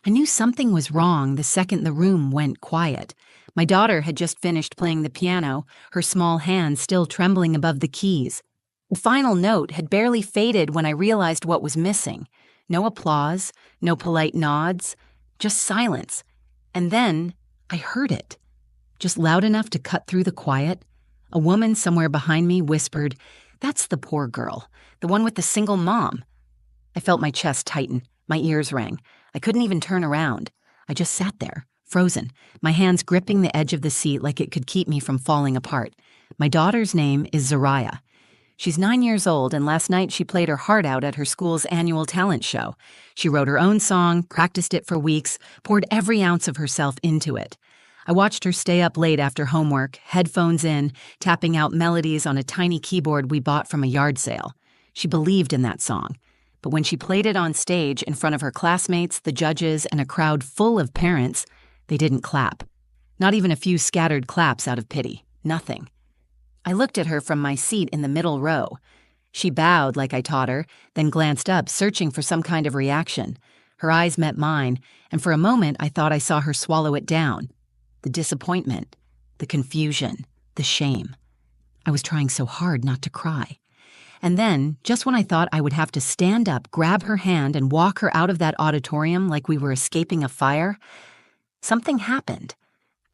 I knew something was wrong the second the room went quiet. My daughter had just finished playing the piano, her small hands still trembling above the keys. The final note had barely faded when I realized what was missing. No applause, no polite nods, just silence. And then I heard it, just loud enough to cut through the quiet. A woman somewhere behind me whispered, "That's the poor girl, the one with the single mom." I felt my chest tighten, my ears rang. I couldn't even turn around. I just sat there, frozen, my hands gripping the edge of the seat like it could keep me from falling apart. My daughter's name is Zariah. She's 9 years old, and last night she played her heart out at her school's annual talent show. She wrote her own song, practiced it for weeks, poured every ounce of herself into it. I watched her stay up late after homework, headphones in, tapping out melodies on a tiny keyboard we bought from a yard sale. She believed in that song. But when she played it on stage in front of her classmates, the judges, and a crowd full of parents, they didn't clap. Not even a few scattered claps out of pity. Nothing. I looked at her from my seat in the middle row. She bowed like I taught her, then glanced up, searching for some kind of reaction. Her eyes met mine, and for a moment I thought I saw her swallow it down. The disappointment, the confusion, the shame. I was trying so hard not to cry. And then, just when I thought I would have to stand up, grab her hand, and walk her out of that auditorium like we were escaping a fire, something happened.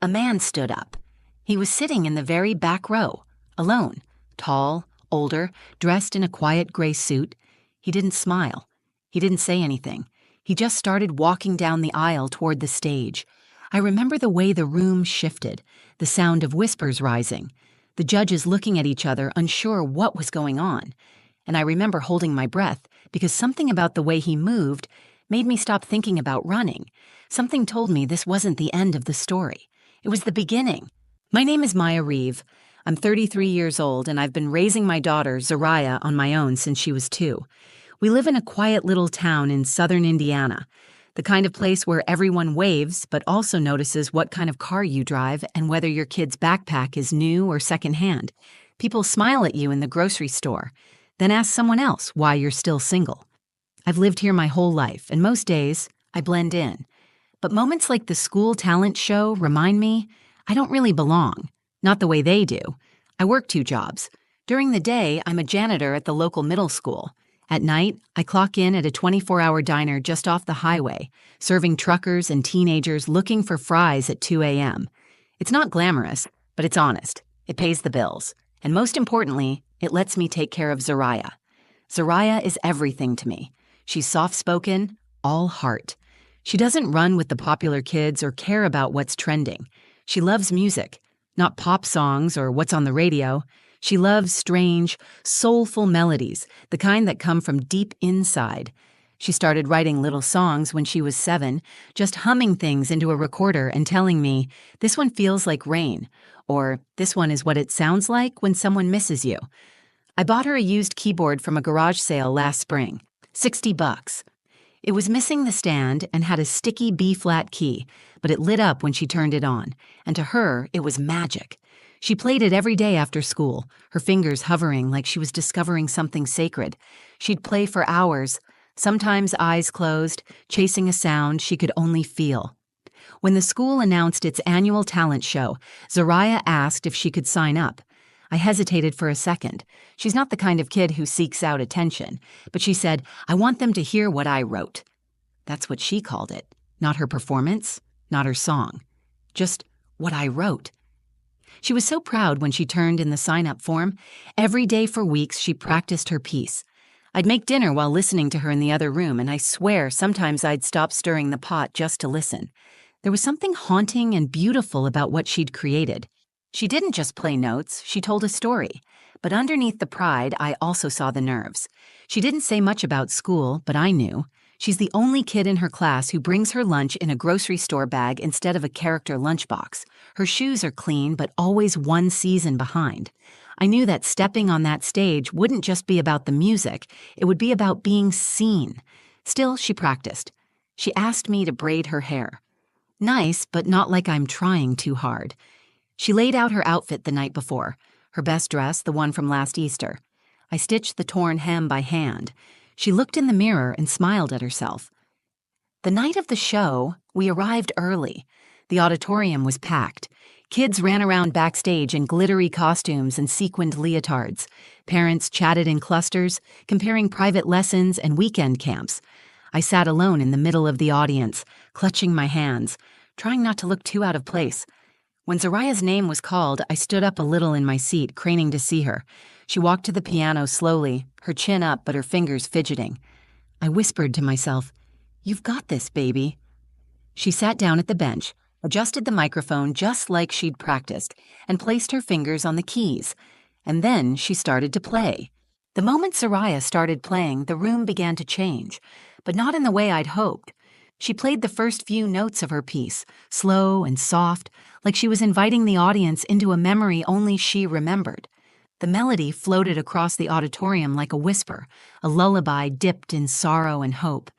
A man stood up. He was sitting in the very back row, alone, tall, older, dressed in a quiet gray suit. He didn't smile. He didn't say anything. He just started walking down the aisle toward the stage. I remember the way the room shifted, the sound of whispers rising, the judges looking at each other, unsure what was going on. And I remember holding my breath because something about the way he moved made me stop thinking about running. Something told me this wasn't the end of the story. It was the beginning. My name is Maya Reeve. I'm 33 years old, and I've been raising my daughter, Zariah, on my own since she was 2. We live in a quiet little town in southern Indiana, the kind of place where everyone waves but also notices what kind of car you drive and whether your kid's backpack is new or secondhand. People smile at you in the grocery store, then ask someone else why you're still single. I've lived here my whole life, and most days, I blend in. But moments like the school talent show remind me I don't really belong. Not the way they do. I work 2 jobs. During the day, I'm a janitor at the local middle school. At night, I clock in at a 24-hour diner just off the highway, serving truckers and teenagers looking for fries at 2 a.m. It's not glamorous, but it's honest. It pays the bills. And most importantly, it lets me take care of Zariah. Zariah is everything to me. She's soft-spoken, all heart. She doesn't run with the popular kids or care about what's trending. She loves music, not pop songs or what's on the radio. She loves strange, soulful melodies, the kind that come from deep inside. She started writing little songs when she was 7, just humming things into a recorder and telling me, "This one feels like rain," or "This one is what it sounds like when someone misses you." I bought her a used keyboard from a garage sale last spring, $60. It was missing the stand and had a sticky B-flat key, but it lit up when she turned it on, and to her, it was magic. She played it every day after school, her fingers hovering like she was discovering something sacred. She'd play for hours, sometimes eyes closed, chasing a sound she could only feel. When the school announced its annual talent show, Zariah asked if she could sign up. I hesitated for a second. She's not the kind of kid who seeks out attention, but she said, "I want them to hear what I wrote." That's what she called it. Not her performance, not her song. Just what I wrote. She was so proud when she turned in the sign-up form. Every day for weeks, she practiced her piece. I'd make dinner while listening to her in the other room, and I swear sometimes I'd stop stirring the pot just to listen. There was something haunting and beautiful about what she'd created. She didn't just play notes, she told a story. But underneath the pride, I also saw the nerves. She didn't say much about school, but I knew. She's the only kid in her class who brings her lunch in a grocery store bag instead of a character lunchbox. Her shoes are clean, but always one season behind. I knew that stepping on that stage wouldn't just be about the music, it would be about being seen. Still, she practiced. She asked me to braid her hair. Nice, but not like I'm trying too hard. She laid out her outfit the night before, her best dress, the one from last Easter. I stitched the torn hem by hand. She looked in the mirror and smiled at herself. The night of the show, we arrived early. The auditorium was packed. Kids ran around backstage in glittery costumes and sequined leotards. Parents chatted in clusters, comparing private lessons and weekend camps. I sat alone in the middle of the audience, clutching my hands, trying not to look too out of place. When Zariah's name was called, I stood up a little in my seat, craning to see her. She walked to the piano slowly, her chin up but her fingers fidgeting. I whispered to myself, "You've got this, baby." She sat down at the bench, adjusted the microphone just like she'd practiced, and placed her fingers on the keys. And then she started to play. The moment Zariah started playing, the room began to change, but not in the way I'd hoped. She played the first few notes of her piece, slow and soft, like she was inviting the audience into a memory only she remembered. The melody floated across the auditorium like a whisper, a lullaby dipped in sorrow and hope.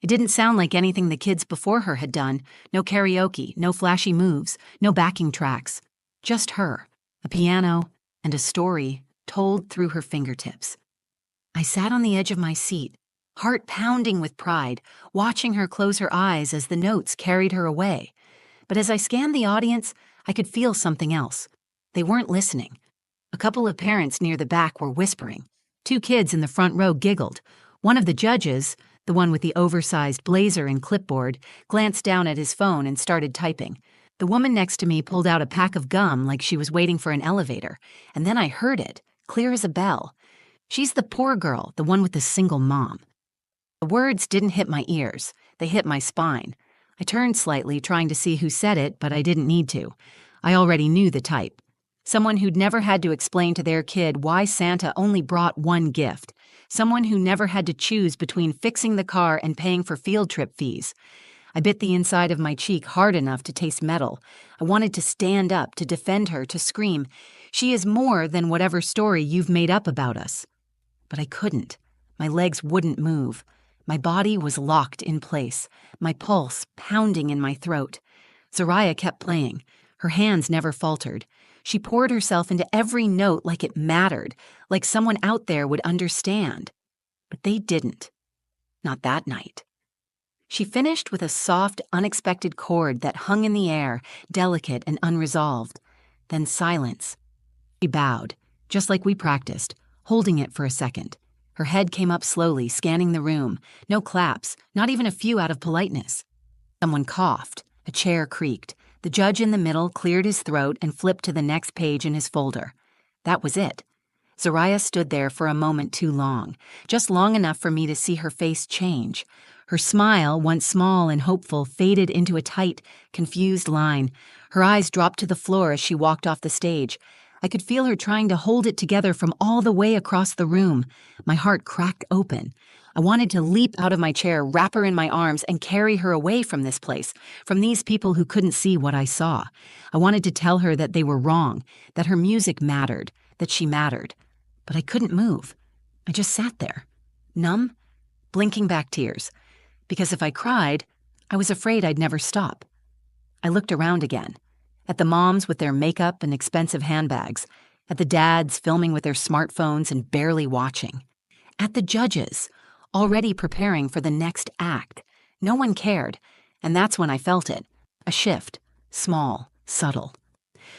It didn't sound like anything the kids before her had done. No karaoke, no flashy moves, no backing tracks. Just her, a piano, and a story told through her fingertips. I sat on the edge of my seat, heart pounding with pride, watching her close her eyes as the notes carried her away. But as I scanned the audience, I could feel something else. They weren't listening. A couple of parents near the back were whispering. 2 kids in the front row giggled. One of the judges, the one with the oversized blazer and clipboard, glanced down at his phone and started typing. The woman next to me pulled out a pack of gum like she was waiting for an elevator, and then I heard it, clear as a bell. "She's the poor girl, the one with the single mom." The words didn't hit my ears. They hit my spine. I turned slightly, trying to see who said it, but I didn't need to. I already knew the type. Someone who'd never had to explain to their kid why Santa only brought one gift. Someone who never had to choose between fixing the car and paying for field trip fees. I bit the inside of my cheek hard enough to taste metal. I wanted to stand up, to defend her, to scream, "She is more than whatever story you've made up about us." But I couldn't. My legs wouldn't move. My body was locked in place, my pulse pounding in my throat. Zariah kept playing. Her hands never faltered. She poured herself into every note like it mattered, like someone out there would understand. But they didn't. Not that night. She finished with a soft, unexpected chord that hung in the air, delicate and unresolved. Then silence. She bowed, just like we practiced, holding it for a second. Her head came up slowly, scanning the room. No claps, not even a few out of politeness. Someone coughed. A chair creaked. The judge in the middle cleared his throat and flipped to the next page in his folder. That was it. Zariah stood there for a moment too long, just long enough for me to see her face change. Her smile, once small and hopeful, faded into a tight, confused line. Her eyes dropped to the floor as she walked off the stage. I could feel her trying to hold it together from all the way across the room. My heart cracked open. I wanted to leap out of my chair, wrap her in my arms, and carry her away from this place, from these people who couldn't see what I saw. I wanted to tell her that they were wrong, that her music mattered, that she mattered. But I couldn't move. I just sat there, numb, blinking back tears. Because if I cried, I was afraid I'd never stop. I looked around again, at the moms with their makeup and expensive handbags, at the dads filming with their smartphones and barely watching, at the judges, already preparing for the next act. No one cared, and that's when I felt it. A shift, small, subtle.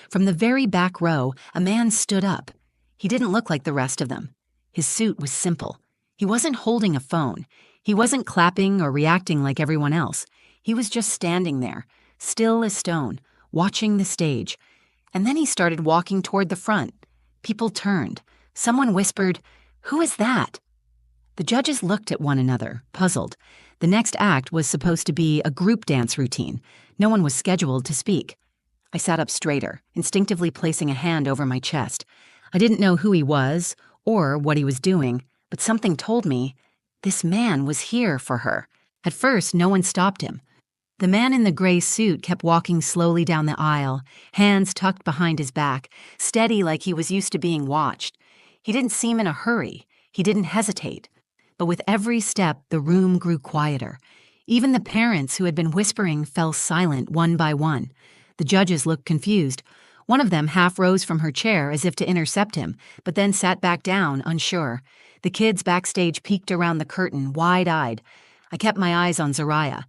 From the very back row, a man stood up. He didn't look like the rest of them. His suit was simple. He wasn't holding a phone. He wasn't clapping or reacting like everyone else. He was just standing there, still as stone, watching the stage. And then he started walking toward the front. People turned. Someone whispered, "Who is that?" The judges looked at one another, puzzled. The next act was supposed to be a group dance routine. No one was scheduled to speak. I sat up straighter, instinctively placing a hand over my chest. I didn't know who he was or what he was doing, but something told me this man was here for her. At first, no one stopped him. The man in the gray suit kept walking slowly down the aisle, hands tucked behind his back, steady like he was used to being watched. He didn't seem in a hurry. He didn't hesitate. But with every step, the room grew quieter. Even the parents who had been whispering fell silent one by one. The judges looked confused. One of them half rose from her chair as if to intercept him, but then sat back down, unsure. The kids backstage peeked around the curtain, wide-eyed. I kept my eyes on Zariah.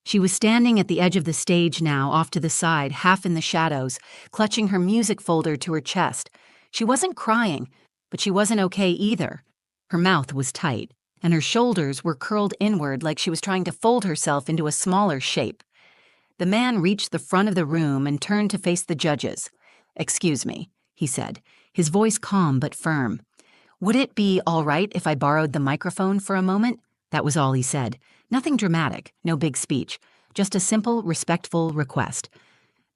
She was standing at the edge of the stage now, off to the side, half in the shadows, clutching her music folder to her chest. She wasn't crying, but she wasn't okay either. Her mouth was tight, and her shoulders were curled inward like she was trying to fold herself into a smaller shape. The man reached the front of the room and turned to face the judges. "Excuse me," he said, his voice calm but firm. "Would it be all right if I borrowed the microphone for a moment?" That was all he said. Nothing dramatic, no big speech, just a simple, respectful request.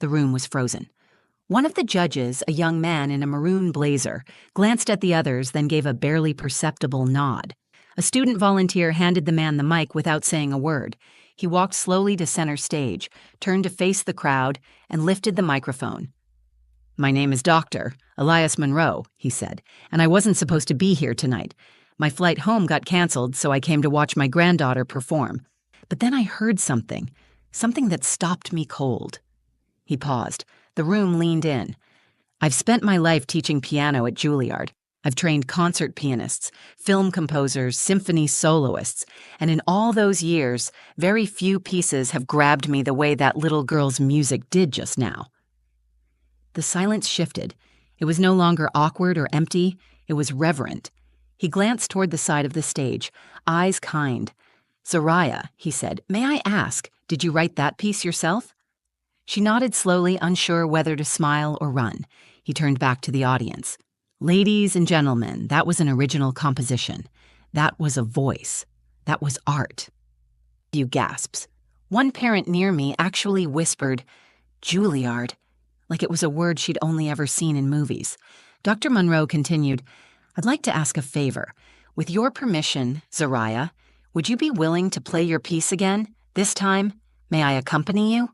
The room was frozen. One of the judges, a young man in a maroon blazer, glanced at the others, then gave a barely perceptible nod. A student volunteer handed the man the mic without saying a word. He walked slowly to center stage, turned to face the crowd, and lifted the microphone. "My name is Dr. Elias Monroe," he said, "and I wasn't supposed to be here tonight. My flight home got canceled, so I came to watch my granddaughter perform. But then I heard something that stopped me cold." He paused. The room leaned in. "I've spent my life teaching piano at Juilliard. I've trained concert pianists, film composers, symphony soloists, and in all those years, very few pieces have grabbed me the way that little girl's music did just now." The silence shifted. It was no longer awkward or empty. It was reverent. He glanced toward the side of the stage, eyes kind. "Zariah," he said, "may I ask, did you write that piece yourself?" She nodded slowly, unsure whether to smile or run. He turned back to the audience. "Ladies and gentlemen, that was an original composition. That was a voice. That was art." A few gasps. One parent near me actually whispered, "Juilliard," like it was a word she'd only ever seen in movies. Dr. Monroe continued, "I'd like to ask a favor. With your permission, Zariah, would you be willing to play your piece again? This time, may I accompany you?"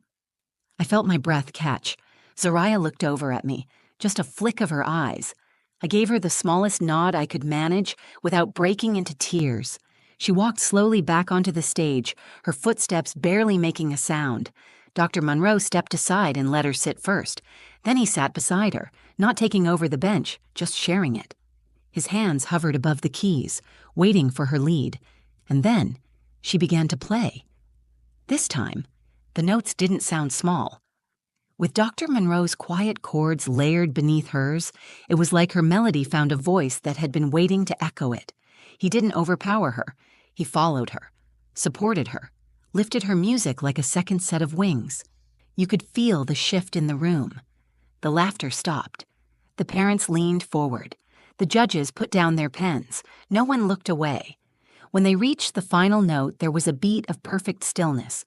I felt my breath catch. Zariah looked over at me, just a flick of her eyes. I gave her the smallest nod I could manage without breaking into tears. She walked slowly back onto the stage, her footsteps barely making a sound. Dr. Monroe stepped aside and let her sit first. Then he sat beside her, not taking over the bench, just sharing it. His hands hovered above the keys, waiting for her lead. And then she began to play. This time, the notes didn't sound small. With Dr. Monroe's quiet chords layered beneath hers, it was like her melody found a voice that had been waiting to echo it. He didn't overpower her. He followed her, supported her, lifted her music like a second set of wings. You could feel the shift in the room. The laughter stopped. The parents leaned forward. The judges put down their pens. No one looked away. When they reached the final note, there was a beat of perfect stillness.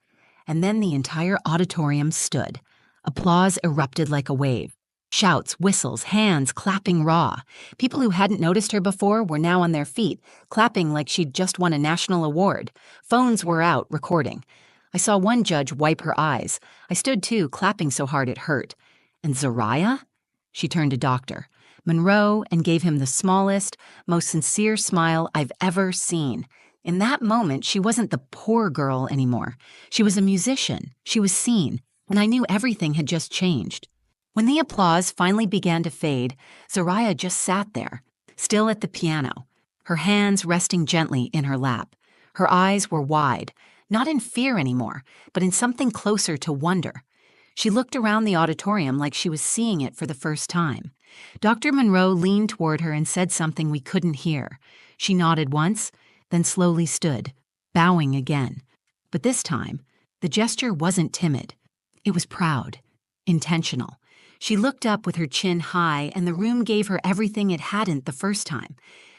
And then the entire auditorium stood. Applause erupted like a wave. Shouts, whistles, hands clapping raw. People who hadn't noticed her before were now on their feet, clapping like she'd just won a national award. Phones were out, recording. I saw one judge wipe her eyes. I stood too, clapping so hard it hurt. "And Zariah?" She turned to Dr. Monroe and gave him the smallest, most sincere smile I've ever seen. In that moment, she wasn't the poor girl anymore. She was a musician. She was seen. And I knew everything had just changed. When the applause finally began to fade, Zariah just sat there, still at the piano, her hands resting gently in her lap. Her eyes were wide, not in fear anymore, but in something closer to wonder. She looked around the auditorium like she was seeing it for the first time. Dr. Monroe leaned toward her and said something we couldn't hear. She nodded once, then slowly stood, bowing again. But this time, the gesture wasn't timid. It was proud, intentional. She looked up with her chin high, and the room gave her everything it hadn't the first time.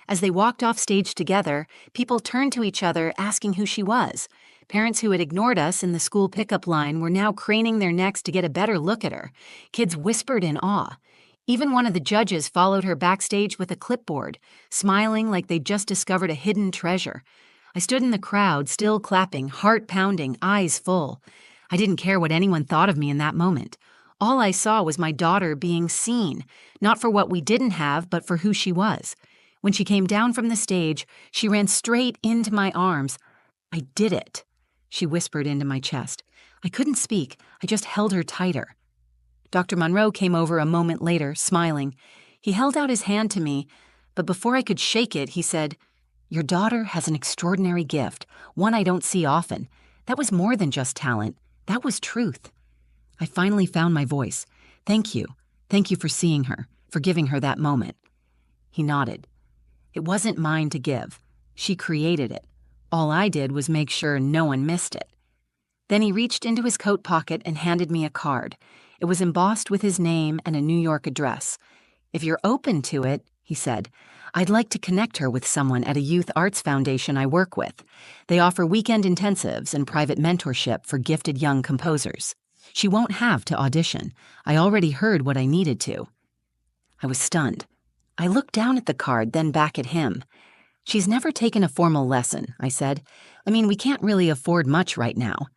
As they walked off stage together, people turned to each other asking who she was. Parents who had ignored us in the school pickup line were now craning their necks to get a better look at her. Kids whispered in awe. Even one of the judges followed her backstage with a clipboard, smiling like they'd just discovered a hidden treasure. I stood in the crowd, still clapping, heart pounding, eyes full. I didn't care what anyone thought of me in that moment. All I saw was my daughter being seen, not for what we didn't have, but for who she was. When she came down from the stage, she ran straight into my arms. "I did it," she whispered into my chest. I couldn't speak. I just held her tighter. Dr. Monroe came over a moment later, smiling. He held out his hand to me, but before I could shake it, he said, "Your daughter has an extraordinary gift, one I don't see often. That was more than just talent. That was truth. I finally found my voice. Thank you. Thank you for seeing her, for giving her that moment. He nodded. It wasn't mine to give. She created it. All I did was make sure no one missed it. Then he reached into his coat pocket and handed me a card. It was embossed with his name and a New York address. If you're open to it, he said, I'd like to connect her with someone at a youth arts foundation I work with. They offer weekend intensives and private mentorship for gifted young composers. She won't have to audition. I already heard what I needed to. I was stunned. I looked down at the card, then back at him. She's never taken a formal lesson, I said. I mean, we can't really afford much right now.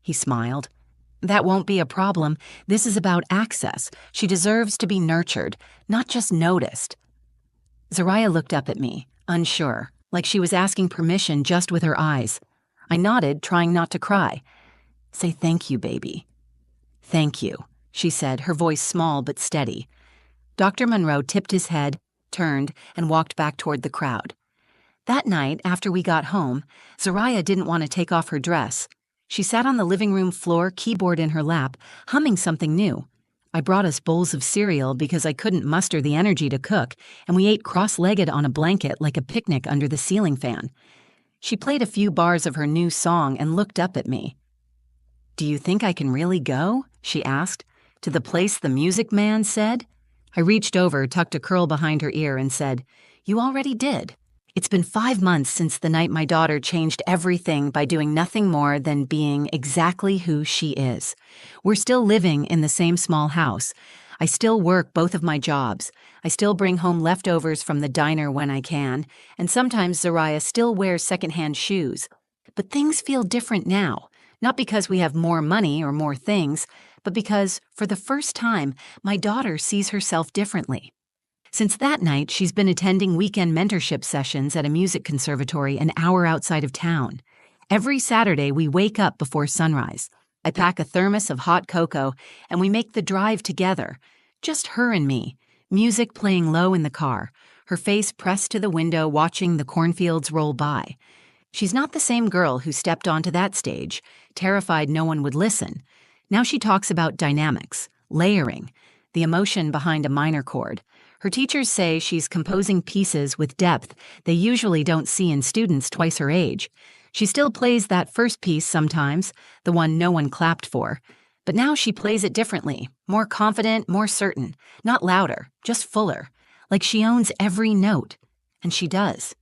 He smiled. That won't be a problem. This is about access. She deserves to be nurtured, not just noticed. Zariah looked up at me, unsure, like she was asking permission just with her eyes. I nodded, trying not to cry. Say thank you, baby. Thank you, she said, her voice small but steady. Dr. Monroe tipped his head, turned, and walked back toward the crowd. That night, after we got home, Zariah didn't want to take off her dress. She sat on the living room floor, keyboard in her lap, humming something new. I brought us bowls of cereal because I couldn't muster the energy to cook, and we ate cross-legged on a blanket like a picnic under the ceiling fan. She played a few bars of her new song and looked up at me. Do you think I can really go? She asked. To the place the music man said? I reached over, tucked a curl behind her ear, and said, You already did. It's been 5 months since the night my daughter changed everything by doing nothing more than being exactly who she is. We're still living in the same small house. I still work both of my jobs. I still bring home leftovers from the diner when I can, and sometimes Zariah still wears secondhand shoes. But things feel different now, not because we have more money or more things, but because, for the first time, my daughter sees herself differently. Since that night, she's been attending weekend mentorship sessions at a music conservatory an hour outside of town. Every Saturday, we wake up before sunrise. I pack a thermos of hot cocoa, and we make the drive together. Just her and me, music playing low in the car, her face pressed to the window watching the cornfields roll by. She's not the same girl who stepped onto that stage, terrified no one would listen. Now she talks about dynamics, layering, the emotion behind a minor chord. Her teachers say she's composing pieces with depth they usually don't see in students twice her age. She still plays that first piece sometimes, the one no one clapped for. But now she plays it differently, more confident, more certain, not louder, just fuller, like she owns every note. And she does.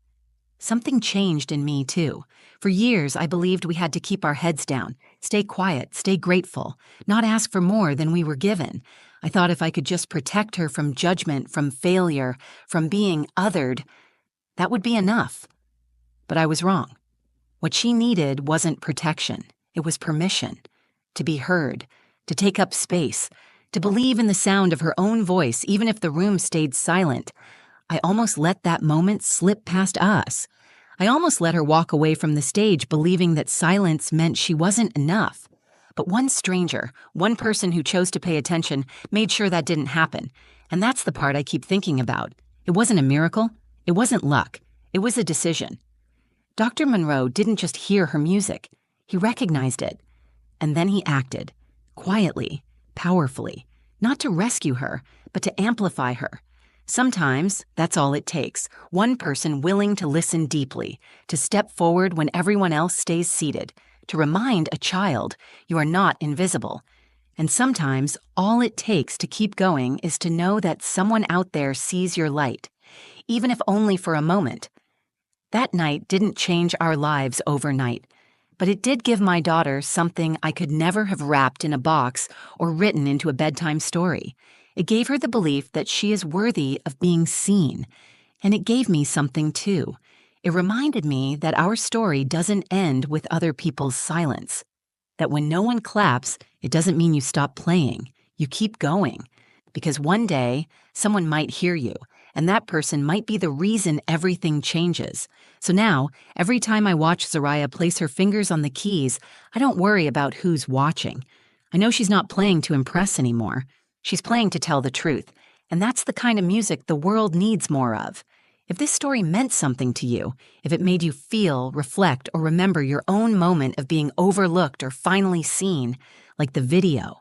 Something changed in me, too. For years, I believed we had to keep our heads down, stay quiet, stay grateful, not ask for more than we were given. I thought if I could just protect her from judgment, from failure, from being othered, that would be enough. But I was wrong. What she needed wasn't protection. It was permission. To be heard, to take up space, to believe in the sound of her own voice even if the room stayed silent. I almost let that moment slip past us. I almost let her walk away from the stage believing that silence meant she wasn't enough. But one stranger, one person who chose to pay attention, made sure that didn't happen. And that's the part I keep thinking about. It wasn't a miracle. It wasn't luck. It was a decision. Dr. Monroe didn't just hear her music. He recognized it. And then he acted, quietly, powerfully, not to rescue her, but to amplify her. Sometimes that's all it takes, one person willing to listen deeply, to step forward when everyone else stays seated, to remind a child you are not invisible. And sometimes all it takes to keep going is to know that someone out there sees your light, even if only for a moment. That night didn't change our lives overnight, but it did give my daughter something I could never have wrapped in a box or written into a bedtime story. It gave her the belief that she is worthy of being seen. And it gave me something too. It reminded me that our story doesn't end with other people's silence. That when no one claps, it doesn't mean you stop playing. You keep going. Because one day, someone might hear you, and that person might be the reason everything changes. So now, every time I watch Zariah place her fingers on the keys, I don't worry about who's watching. I know she's not playing to impress anymore. She's playing to tell the truth, and that's the kind of music the world needs more of. If this story meant something to you, if it made you feel, reflect, or remember your own moment of being overlooked or finally seen, like the video,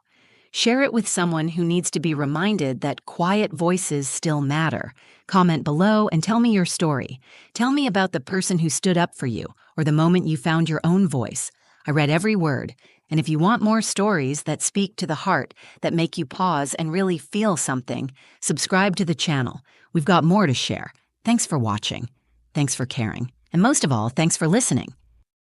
share it with someone who needs to be reminded that quiet voices still matter. Comment below and tell me your story. Tell me about the person who stood up for you or the moment you found your own voice. I read every word, and if you want more stories that speak to the heart, that make you pause and really feel something, subscribe to the channel. We've got more to share. Thanks for watching. Thanks for caring. And most of all, thanks for listening.